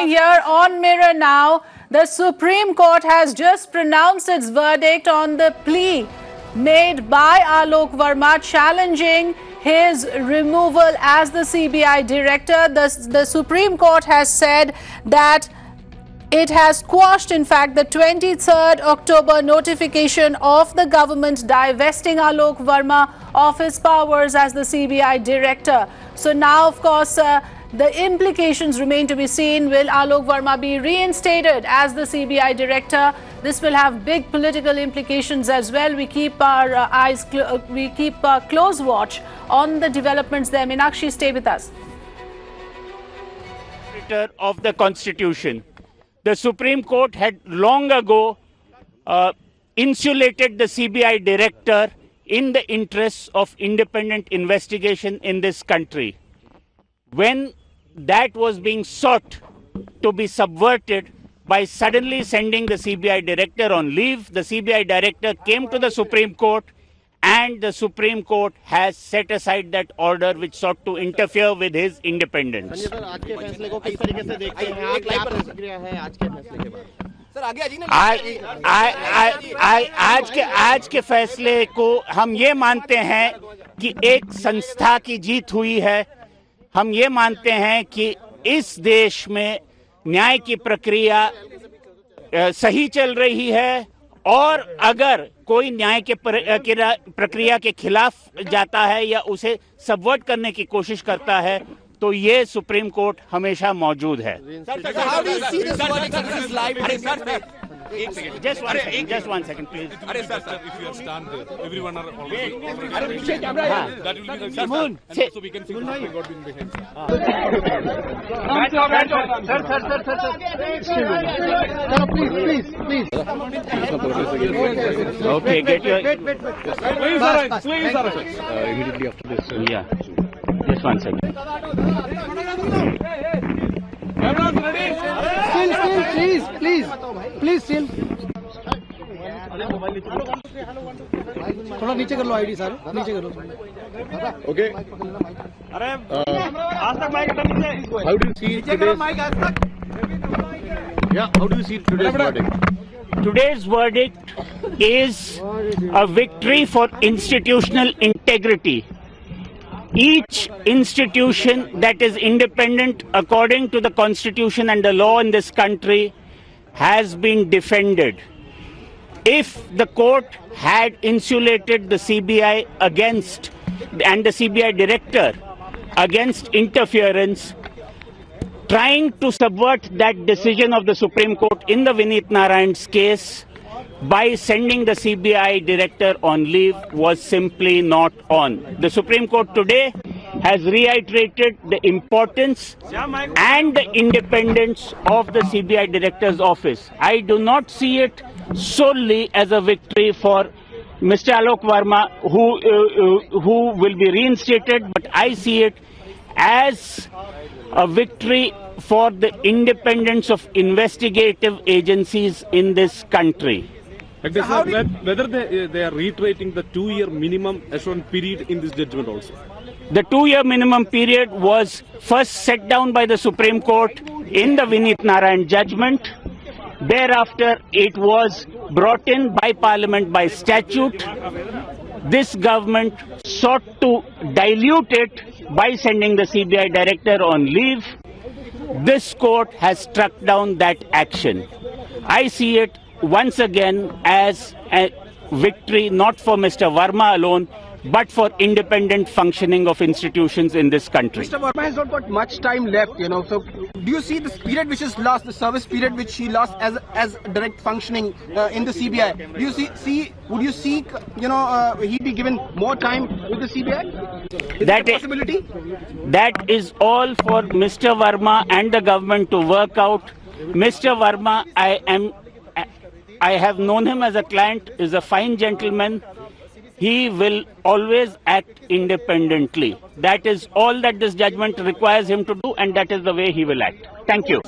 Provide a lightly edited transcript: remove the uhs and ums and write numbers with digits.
Here on Mirror Now, the Supreme Court has just pronounced its verdict on the plea made by Alok Verma challenging his removal as the CBI director. The Supreme Court has said that it has quashed, in fact, the 23rd October notification of the government divesting Alok Verma of his powers as the CBI director. So now, of course, the implications remain to be seen. Will Alok Verma be reinstated as the CBI director? This will have big political implications as well. We keep our close watch on the developments there. Meenakshi, stay with us. Of the Constitution, the Supreme Court had long ago insulated the CBI director in the interests of independent investigation in this country. When that was being sought to be subverted by suddenly sending the CBI director on leave, the CBI director came to the Supreme Court, and the Supreme Court has set aside that order which sought to interfere with his independence. आज के फैसले को हम ये मानते हैं कि एक संस्था की जीत हुई है। हम ये मानते हैं कि इस देश में न्याय की प्रक्रिया सही चल रही है, और अगर कोई न्याय के प्रक्रिया के खिलाफ जाता है या उसे सबवर्ट करने की कोशिश करता है, तो ये सुप्रीम कोर्ट हमेशा मौजूद है। Just one second, please. If you stand there, everyone are already. That will be the case. And so we can see what been behind. Please. Okay, get your. Please, Immediately after this. Yeah. Just one second. Everyone's ready? Please, still. थोड़ा नीचे कर लो ID sir, नीचे कर लो. Okay. How do you see today's? Yeah. How do you see today's verdict? Today's verdict is a victory for institutional integrity. Each institution that is independent according to the Constitution and the law in this country has been defended. If the court had insulated the CBI and the CBI director against interference, trying to subvert that decision of the Supreme Court in the Vineet Narayan's case by sending the CBI director on leave was simply not on. The Supreme Court today has reiterated the importance and the independence of the CBI director's office. I do not see it solely as a victory for Mr. Alok Verma, who will be reinstated, but I see it as a victory for the independence of investigative agencies in this country. Whether they are reiterating the 2-year minimum assurance period in this judgment also? The 2-year minimum period was first set down by the Supreme Court in the Vineet Narayan judgment. Thereafter, it was brought in by Parliament by statute. This government sought to dilute it by sending the CBI director on leave. This court has struck down that action. I see it once again as a victory not for Mr. Verma alone, but for independent functioning of institutions in this country. Mr. Verma has not got much time left, so do you see this period which is lost, the service period which he lost as direct functioning in the CBI? Do you would you seek, he be given more time with the CBI? Is that a possibility? That is all for Mr. Verma and the government to work out. Mr. Verma, I have known him as a client, is a fine gentleman. He will always act independently. That is all that this judgment requires him to do, and that is the way he will act. Thank you.